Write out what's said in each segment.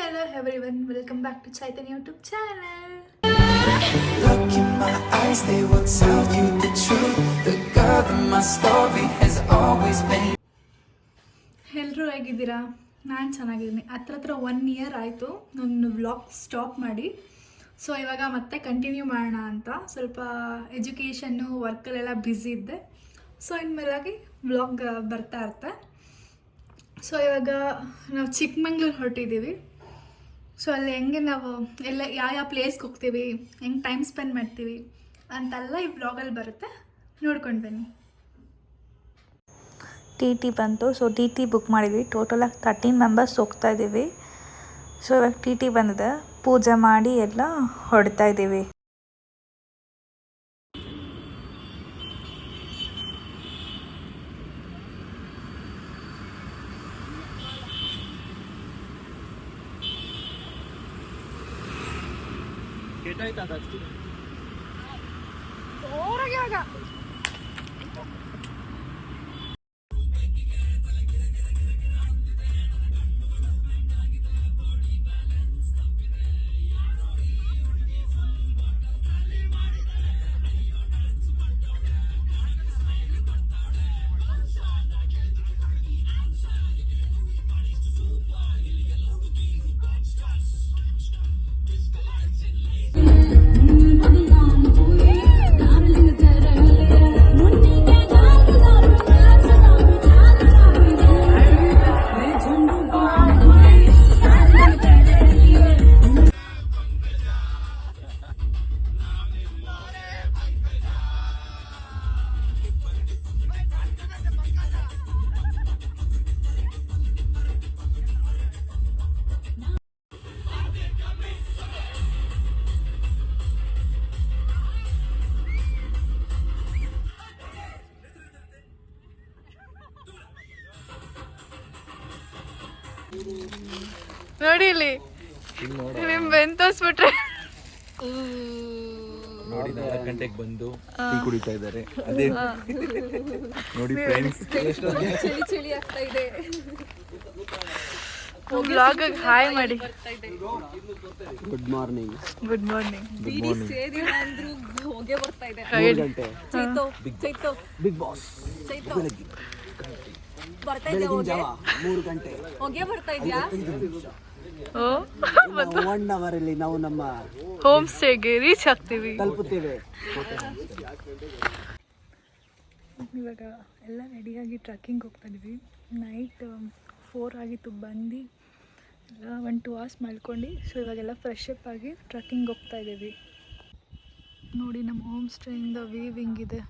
Hello everyone, welcome back to Chaitanya YouTube channel. Look in my eyes, they will tell you the truth. The girl in my story has always been. ಎಲ್ಲರೂ ಹೇಗಿದ್ದೀರಾ? ನಾನು ಚೆನ್ನಾಗಿದ್ದೀನಿ. ಹತ್ರ 1 year ಆಯಿತು ನನ್ನ vlog stop ಮಾಡಿ. So ಇವಾಗ ಮತ್ತೆ ಕಂಟಿನ್ಯೂ ಮಾಡೋಣ ಅಂತ ಸ್ವಲ್ಪ ಎಜುಕೇಷನ್ನು ವರ್ಕಲ್ಲೆಲ್ಲ ಬ್ಯುಸಿ ಇದ್ದೆ. ಸೊ ಇನ್ಮೇಲಾಗಿ ವ್ಲಾಗ್ ಬರ್ತಾ ಇರುತ್ತೆ. ಸೊ ಇವಾಗ ನಾವು ಚಿಕ್ಕಮಂಗ್ಳೂರು ಹೊರಟಿದ್ದೀವಿ. ಸೊ ಅಲ್ಲಿ ಹೆಂಗೆ ನಾವು ಎಲ್ಲ ಯಾವ ಪ್ಲೇಸ್ಗೆ ಹೋಗ್ತೀವಿ, ಹೆಂಗೆ ಟೈಮ್ ಸ್ಪೆಂಡ್ ಮಾಡ್ತೀವಿ ಅಂತೆಲ್ಲ ಈ ವ್ಲಾಗಲ್ಲಿ ಬರುತ್ತೆ, ನೋಡ್ಕೊಂಡು ಬನ್ನಿ. ಟಿ ಬಂತು. ಸೊ ಟಿ ಬುಕ್ ಮಾಡಿದ್ವಿ. ಟೋಟಲಾಗಿ 13 ಮೆಂಬರ್ಸ್ ಹೋಗ್ತಾ ಇದ್ದೀವಿ. ಸೊ ಇವಾಗ ಟಿ ಬಂದಿದೆ, ಪೂಜೆ ಮಾಡಿ ಎಲ್ಲ ಹೊರಡ್ತಾ ಇದ್ದೀವಿ. ನೋಡಿ ಇಲ್ಲಿ ನಿಮ್ ಬೆನ್ ತೋರಿಸ್ಬಿಟ್ರೆ ನೋಡಿ 4 ಗಂಟೆಗೆ ಬಂದು ಟೀ ಕುಡಿತಾ ಇದ್ದಾರೆ. ಅದೇ ನೋಡಿ ಫ್ರೆಂಡ್ಸ್, ಚಳಿ ಆಗ್ತಾ ಇದೆ. ವ್ಲಾಗ್ ಹಾಯ್ ಮಾಡಿ. Good morning. Good morning. ಬಿಡಿ ಸೇದಿಲ್ಲ ಅಂದ್ರೂ ಹೋಗೇ ಬರ್ತಾ ಇದೆ. 3 ಗಂಟೆ ಚೈತೋ ಬಿಗ್ ಬಾಸ್ ಚೈತೋ ಬರ್ತಾ ಇದೆ. 3 ಗಂಟೆ ಹೋಗೇ ಬರ್ತಾ ಇದೆಯಾ? 1 ಅವರ್ ಅಲ್ಲಿ ನಾವು ನಮ್ಮ ಹೋಮ್ ಸ್ಟೇಗೆ ರೀಚ್ ಆಗ್ತೀವಿ, ತಲುಪುತ್ತೇವೆ. ಇವಾಗ ಎಲ್ಲ ರೆಡಿಯಾಗಿ ಟ್ರಕ್ಕಿಂಗ್ ಹೋಗ್ತಾ ಇದ್ವಿ. ನೈಟ್ 4 ಆಗಿತ್ತು ಬಂದು ಎಲ್ಲ 1-2 hours ಮಲ್ಕೊಂಡು. ಸೊ ಇವಾಗೆಲ್ಲ ಫ್ರೆಶ್ ಅಪ್ ಆಗಿ ಟ್ರಕ್ಕಿಂಗ್ ಹೋಗ್ತಾ ಇದ್ದೀವಿ. ನೋಡಿ ನಮ್ಮ ಹೋಮ್ ಸ್ಟೇಯಿಂದ ವ್ಯೂ ಹಿಂಗಿದೆ.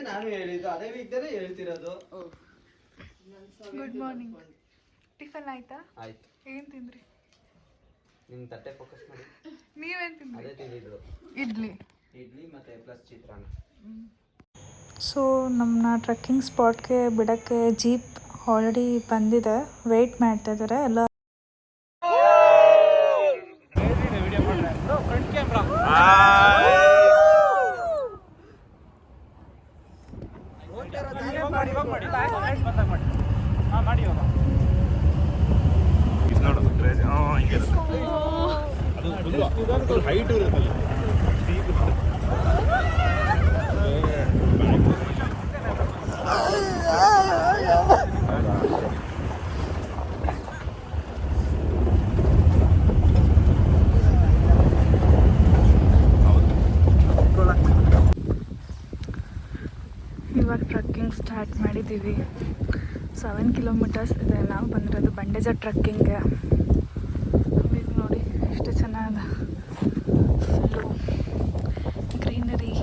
ನಾನು ಹೇಳಿದ್ದು ಅದೇ ವಿದ್ಯೆ ಹೇಳ್ತಿರೋದು. Good morning. ಟಿಫನ್ ಆಯ್ತಾ? ಆಯ್ತು. ಏನು ತಿಂದ್ರಿ? ನಿಮ್ಮ ತಟ್ಟೆ ಫೋಕಸ್ ಮಾಡಿ. ನೀವೇನು ತಿಂದ್ರಿ? ಅದೇ ತಿಂದಿದ್ರು, ಇಡ್ಲಿ ಮತ್ತೆ ಪ್ಲಸ್ ಚಿತ್ರಾನ್ನ. ಸೊ ನಮ್ಮನ್ನ ಟ್ರೆಕ್ಕಿಂಗ್ ಸ್ಪಾಟ್ಗೆ ಬಿಡೋಕ್ಕೆ ಜೀಪ್ ಆಲ್ರೆಡಿ ಬಂದಿದೆ, ವೆಯ್ಟ್ ಮಾಡ್ತಾ ಇದ್ದಾರೆ ಎಲ್ಲ. ಹೈಟ್ ಇರುತ್ತಲ್ಲ. ಇವಾಗ ಟ್ರಕ್ಕಿಂಗ್ ಸ್ಟಾರ್ಟ್ ಮಾಡಿದ್ದೀವಿ. 7 kilometers ಇದೆ. ನಾವು ಬಂದಿರೋದು ಬಂಡೇಜ ಟ್ರಕ್ಕಿಂಗ್ಗೆ. ಈಗ ನೋಡಿ ಎಷ್ಟು ಚೆನ್ನಾಗಿದೆ, ಫುಲ್ಲು ಗ್ರೀನರಿ.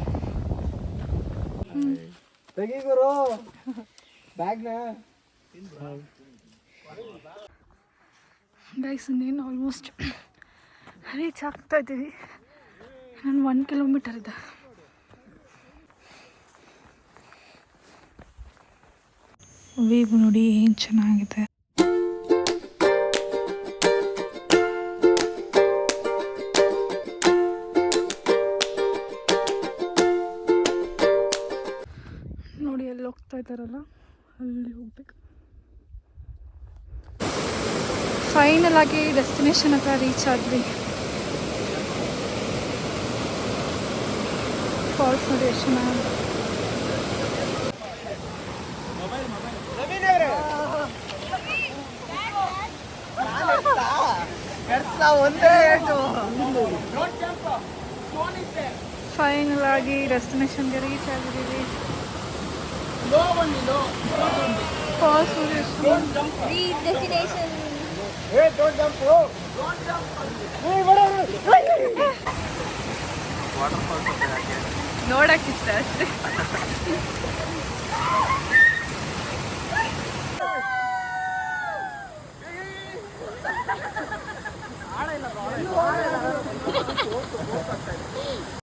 ತೆಗಿಗುರು ಬ್ಯಾಗ್ನ. ಗೈಸ್ ಇನ್ನೇನು ಆಲ್ಮೋಸ್ಟ್ ರೀಚ್ ಆಗ್ತಾ ಇದ್ದೀವಿ. ನಾನು 1 kilometer ಇದೆ. ವ್ಯೂ ನೋಡಿ ಏನು ಚೆನ್ನಾಗಿದೆ. ಹೋಗ್ತಾ ಇದ್ದಾರಲ್ಲ ಅಲ್ಲಿ ಹೋಗ್ಬೇಕು. ಫೈನಲ್ ಆಗಿ ಡೆಸ್ಟಿನೇಷನ್ ಹತ್ರ ರೀಚ್ ಆದ್ವಿ. ಫಾಲ್ಸ್ ನೋಡಿ ಎಷ್ಟು ಚೆನ್ನಾಗಿ. ಫೈನಲ್ ಆಗಿ ಡೆಸ್ಟಿನೇಷನ್ಗೆ ರೀಚ್ ಆಗಿದ್ದೀವಿ. ಫಾಲ್ಸ್ ನೋಡಿ ಎಷ್ಟು ಡೆಸ್ಟಿನೇಷನ್. ನೋಡಕ್ಕಿಷ್ಟ ಅಷ್ಟೇ.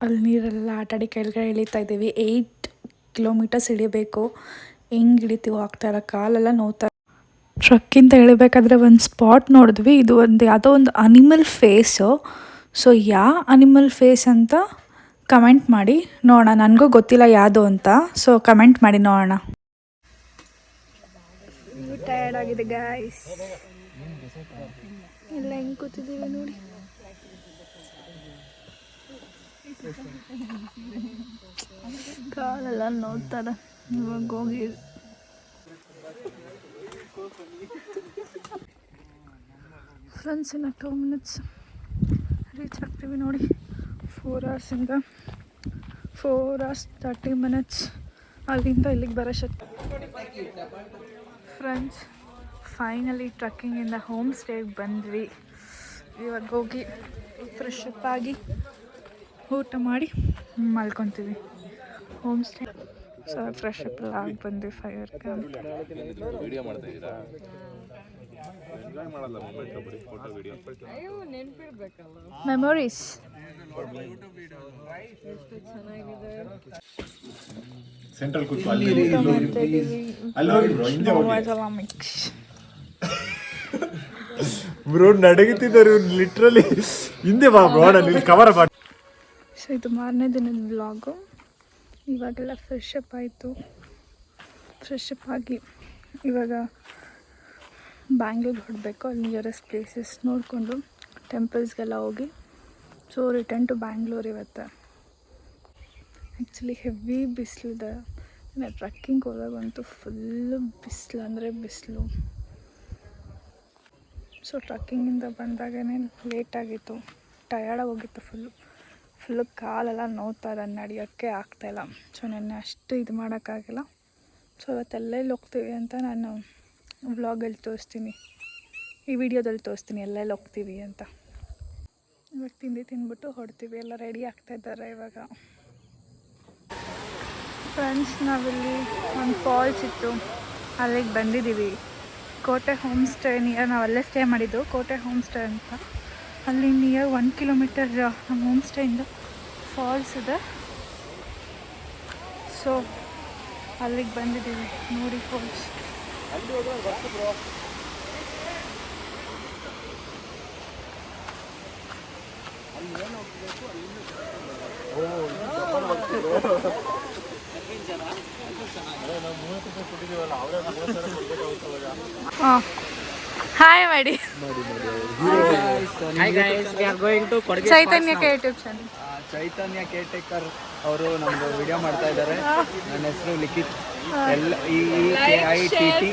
ಅಲ್ಲಿ ನೀರೆಲ್ಲ ಆಟಾಡಿ ಕೆಳಗಡೆ ಇಳಿತಾ ಇದ್ದೀವಿ. 8 ಕಿಲೋಮೀಟರ್ಸ್ ಇಳಿಬೇಕು. ಹೆಂಗೆ ಇಳಿತೀವೋ ಆಗ್ತಾಯಿಲ್ಲ, ಕಾಲೆಲ್ಲ ನೋವ್ತಾ. ಟ್ರಕ್ಕಿಂದ ಇಳಿಬೇಕಾದ್ರೆ ಒಂದು ಸ್ಪಾಟ್ ನೋಡಿದ್ವಿ. ಇದು ಒಂದು ಯಾವುದೋ ಒಂದು ಅನಿಮಲ್ ಫೇಸು. ಸೊ ಯಾವ ಅನಿಮಲ್ ಫೇಸ್ ಅಂತ ಕಮೆಂಟ್ ಮಾಡಿ ನೋಡೋಣ. ನನಗೂ ಗೊತ್ತಿಲ್ಲ ಯಾವುದು ಅಂತ. ಸೊ ಕಮೆಂಟ್ ಮಾಡಿ ನೋಡೋಣ. ಟಯರ್ಡ್ ಆಗಿದೆ ಗಾಯ್ಸ್. ಎಲ್ಲ ಹೆಂಗೆ ಕೂತಿದ್ದೀವಿ ನೋಡಿ. ಕಾಲೆಲ್ಲ ನೋಡ್ತಾರೆ. ಇವಾಗ ಹೋಗಿ ಫ್ರೆಂಡ್ಸ್ ಇನ್ನು 2 ಮಿನಿಟ್ಸ್ ರೀಚ್ ಆಗ್ತೀವಿ ನೋಡಿ. 4 ಅವರ್ಸಿಂದ 4 ಅವರ್ಸ್ 30 ಮಿನಿಟ್ಸ್ ಅಲ್ಲಿಂದ ಇಲ್ಲಿಗೆ ಬರೋಷ್ಟೊತ್ತು. ಫ್ರೆಂಡ್ಸ್ ಫೈನಲಿ ಟ್ರಕ್ಕಿಂಗಿಂದ ಹೋಮ್ ಸ್ಟೇಗೆ ಬಂದ್ವಿ. ಇವಾಗ ಹೋಗಿ ಫ್ರೆಶ್ ಅಪ್ ಆಗಿ ಊಟ ಮಾಡಿ ಮಲ್ಕೊತೀವಿ. Home stay. So fresh up ಎಲ್ಲ ಆಗಿ ಬಂದ್ವಿ 5 ವಿಡಿಯೋ ಮಾಡ್ತಾ ಇದ್ದೀರಾ? ಮೆಮೊರೀಸ್. ಸೆಂಟ್ರಲ್ ಕೂತು ಅಲ್ಲಿ ಮಿಕ್ಸ್ ಬ್ರೋ ನಡಗುತ್ತಿದ್ದರು ಲಿಟ್ರಲಿ. ಹಿಂದೆ ಬಾ ಬ್ರೋ, ನಾನು ಕವರ್ ಮಾಡಿ. ಸೊ ಇದು ಮಾರನೇ ದಿನದ ವ್ಲಾಗು. ಇವಾಗೆಲ್ಲ ಫ್ರೆಶ್ ಅಪ್ ಆಯಿತು. ಫ್ರೆಶ್ ಅಪ್ ಆಗಿ ಇವಾಗ ಬ್ಯಾಂಗ್ಳೂರ್ ಹೊರಡಬೇಕು. ಅಲ್ಲಿ ನಿಯರೆಸ್ಟ್ ಪ್ಲೇಸಸ್ ನೋಡಿಕೊಂಡು ಟೆಂಪಲ್ಸ್ಗೆಲ್ಲ ಹೋಗಿ ಸೊ ರಿಟರ್ನ್ ಟು ಬ್ಯಾಂಗ್ಳೂರ್ ಇವತ್ತು. ಆ್ಯಕ್ಚುಲಿ ಹೆವಿ ಬಿಸಿಲಿದೆ. ನಾನು ಟ್ರಕ್ಕಿಂಗ್ ಹೋದಾಗಂತೂ ಫುಲ್ಲು ಬಿಸಿಲು ಅಂದರೆ ಬಿಸಿಲು. ಸೊ ಟ್ರಕ್ಕಿಂಗಿಂದ ಬಂದಾಗೇ ಲೇಟಾಗಿತ್ತು. ಟಯರ್ಡಾಗಿ ಹೋಗಿತ್ತು. ಫುಲ್ಲು ಕಾಲೆಲ್ಲ ನೋವ್ತಾ ಇದೆ. ನಡೆಯೋಕ್ಕೆ ಆಗ್ತಾಯಿಲ್ಲ. ಸೊ ನೆನ್ನೆ ಅಷ್ಟು ಇದು ಮಾಡೋಕ್ಕಾಗಿಲ್ಲ. ಸೊ ಇವತ್ತೆಲ್ಲೆಲ್ಲಿ ಹೋಗ್ತೀವಿ ಅಂತ ನಾನು ವ್ಲಾಗಲ್ಲಿ ತೋರಿಸ್ತೀನಿ, ಈ ವಿಡಿಯೋದಲ್ಲಿ ತೋರಿಸ್ತೀನಿ ಎಲ್ಲೆಲ್ಲಿ ಹೋಗ್ತೀವಿ ಅಂತ. ಇವಾಗ ತಿಂದ್ಬಿಟ್ಟು ಹೊಡ್ತೀವಿ. ಎಲ್ಲ ರೆಡಿ ಆಗ್ತಾಯಿದ್ದಾರೆ ಇವಾಗ. ಫ್ರೆಂಡ್ಸ್ ನಾವಿಲ್ಲಿ ಒಂದು ಫಾಲ್ಸ್ ಇತ್ತು, ಅಲ್ಲಿಗೆ ಬಂದಿದ್ದೀವಿ. ಕೋಟೆ ಹೋಮ್ ಸ್ಟೇ ನಿಯರ್. ನಾವು ಅಲ್ಲೇ ಸ್ಟೇ ಮಾಡಿದ್ದು, ಕೋಟೆ ಹೋಮ್ ಸ್ಟೇ ಅಂತ. ಅಲ್ಲಿ ನಿಯರ್ 1 ಕಿಲೋಮೀಟರ್ ನಮ್ಮ ಹೋಮ್ ಸ್ಟೇಯಿಂದ ಫಾಲ್ಸ್ ಇದೆ. ಸೊ ಅಲ್ಲಿಗೆ ಬಂದಿದ್ದೀವಿ ನೋಡಿ ಫಾಲ್ಸ್. ಹಾಯ್ ಮಾಡಿ. Chaitanya YouTube channel. ಚೈತನ್ಯ ಕೇರ್ಟೇಕರ್ ಅವರು ನಮ್ದು ವಿಡಿಯೋ ಮಾಡ್ತಾ ಇದ್ದಾರೆ. ನನ್ನ ಹೆಸರು Likhith. LEIKITT.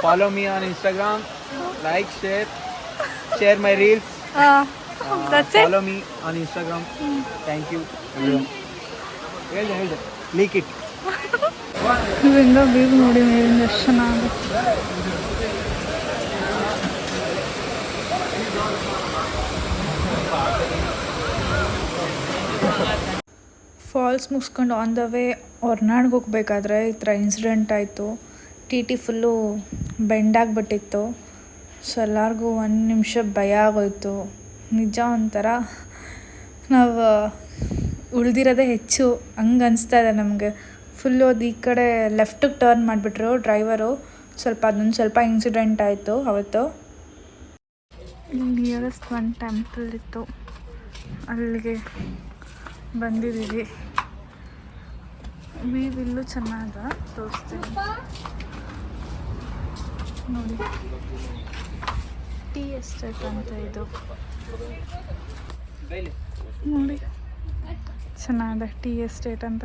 Follow me on Instagram. Like, share my reels. Follow me on Instagram. Thank you. ಹೇಳಿದೆ ಲಿಖಿತ್. ಇಲ್ಲಿಂದ ವ್ಯೂ ನೋಡಿ ಮೇಲಿಂದ ಎಷ್ಟು ಚೆನ್ನಾಗುತ್ತೆ. ಫಾಲ್ಸ್ ಮುಗಿಸ್ಕೊಂಡು ಆನ್ ದ ವೇ ಹೊರ್ನಾಡ್ಗೆ ಹೋಗ್ಬೇಕಾದ್ರೆ ಈ ಥರ ಇನ್ಸಿಡೆಂಟ್ ಆಯಿತು. TT full ಬೆಂಡಾಗಿಬಿಟ್ಟಿತ್ತು. ಸೊ ಎಲ್ಲರಿಗೂ 1 ನಿಮಿಷ ಭಯ ಆಗೋಯ್ತು. ನಿಜ ಒಂಥರ ನಾವು ಉಳಿದಿರೋದೇ ಹೆಚ್ಚು ಹಂಗೆ ಅನಿಸ್ತಾ ಇದೆ ನಮಗೆ. ಫುಲ್ಲು ಅದು ಈ ಕಡೆ ಲೆಫ್ಟಿಗೆ ಟರ್ನ್ ಮಾಡಿಬಿಟ್ರು ಡ್ರೈವರು. ಅದೊಂದು ಸ್ವಲ್ಪ ಇನ್ಸಿಡೆಂಟ್ ಆಯಿತು ಅವತ್ತು. ನಿಯರೆಸ್ಟ್ ಒಂದು ಟೆಂಪಲ್ ಇತ್ತು, ಅಲ್ಲಿಗೆ ಬಂದಿದ್ದೀವಿ. ವ್ಯೂ ಚೆನ್ನಾಗ ತೋರಿಸ್ತೀನಿ ನೋಡಿ. ಟೀ ಎಸ್ಟೇಟ್ ಅಂತ ಇದು ನೋಡಿ, ಚೆನ್ನಾಗಿದೆ ಟೀ ಎಸ್ಟೇಟ್ ಅಂತ.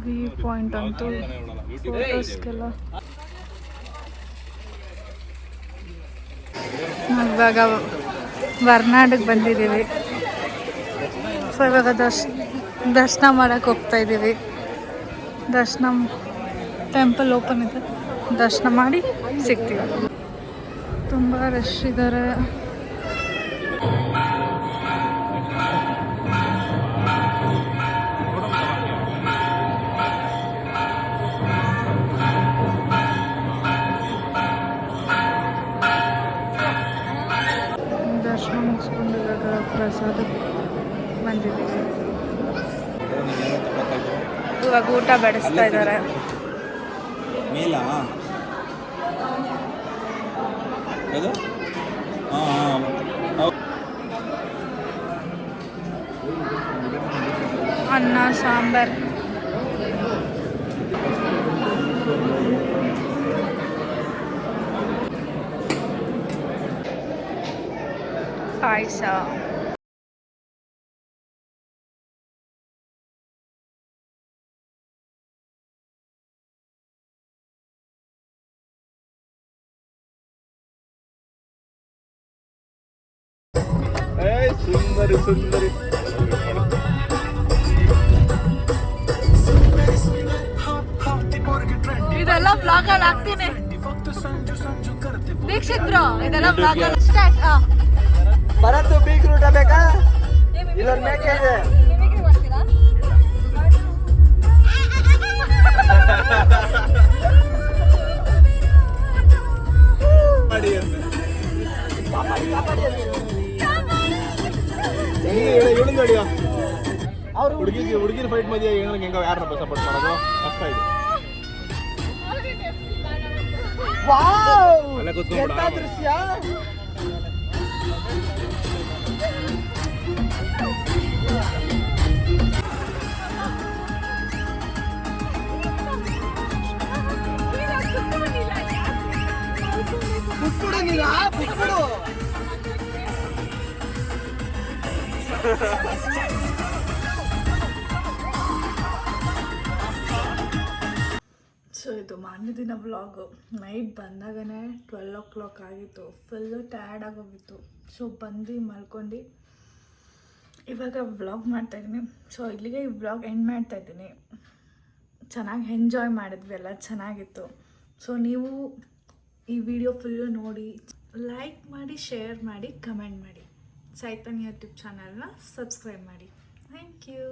ವ್ಯೂ ಪಾಯಿಂಟ್ ಅಂತೂ ಫೋಟೋಸ್ಗೆಲ್ಲ. ಇವಾಗ ವರ್ನಾಡಿಗೆ ಬಂದಿದ್ದೀವಿ. ಸೊ ಇವಾಗ ದರ್ಶನ ಮಾಡೋಕ್ಕೆ ಹೋಗ್ತಾ ಇದ್ದೀವಿ. ದರ್ಶನ ಟೆಂಪಲ್ ಓಪನ್ ಇದೆ, ದರ್ಶನ ಮಾಡಿ ಸಿಗ್ತೀವಿ. ತುಂಬ ರಶ್ ಇದ್ದಾರೆ. ದರ್ಶನ ಮುಗಿಸ್ಕೊಂಡು ಇವಾಗ ಪ್ರಸಾದ ಬಂದಿದ್ದೀವಿ. ಇವಾಗ ಊಟ ಬಡಿಸ್ತಾ ಇದ್ದಾರೆ. ಮೇಲಾ ಅದು ಅನ್ನ ಸಾಂಬಾರ್, ಪಾಯಸ. ಸುಂದರಿ ಸುಂದರಿ. ಇದೆಲ್ಲ ಬ್ಲಾಗ್ ಅಲ್ಲಿ ಹಾಕ್ತೀನಿ ವೀಕ್ಷಕರು. ಇದೆಲ್ಲ ಬ್ಲಾಗ್ ಅಲ್ಲಿ ಸ್ಟಾರ್ಟ್. ಬರತ್ತು ಬೀಗ್ ರೂಟ ಬೇಕಾ? ಇಲ್ಲೊಂದು ಮೇಕೆ ಇದೆ. ಹುಡುಗಿನ ಫೈಟ್ ಮಧ್ಯೆ ಹೆಂಗ ಯಾರನ್ನ ಸಪೋರ್ಟ್ ಮಾಡೋದು ಕಷ್ಟ ಇದೆ. ಅಲ್ಲೇ ಕೂತ್ಕೊಂಡ್ಬಿಡು. ದೃಶ್ಯ ಬಿಟ್ಬಿಡು. ಸೊ ಇದು ಮಾರನೇ ದಿನ ವ್ಲಾಗು. ನೈಟ್ ಬಂದಾಗನೇ 12 o'clock ಆಗಿತ್ತು. ಫುಲ್ಲು ಟಯರ್ಡ್ ಆಗೋಗಿತ್ತು. ಸೊ ಬಂದು ಮಲ್ಕೊಂಡು ಇವಾಗ ವ್ಲಾಗ್ ಮಾಡ್ತಾಯಿದ್ದೀನಿ. ಸೊ ಇಲ್ಲಿಗೆ ಈ ವ್ಲಾಗ್ ಎಂಡ್ ಮಾಡ್ತಾಯಿದ್ದೀನಿ. ಚೆನ್ನಾಗಿ ಎಂಜಾಯ್ ಮಾಡಿದ್ವಿ, ಎಲ್ಲ ಚೆನ್ನಾಗಿತ್ತು. ಸೊ ನೀವು ಈ ವಿಡಿಯೋ ಫುಲ್ಲು ನೋಡಿ, ಲೈಕ್ ಮಾಡಿ, ಶೇರ್ ಮಾಡಿ, ಕಮೆಂಟ್ ಮಾಡಿ. ಚೈತನ್ಯ ಯೂಟ್ಯೂಬ್ ಚಾನಲ್ನ ಸಬ್ಸ್ಕ್ರೈಬ್ ಮಾಡಿ. Thank you.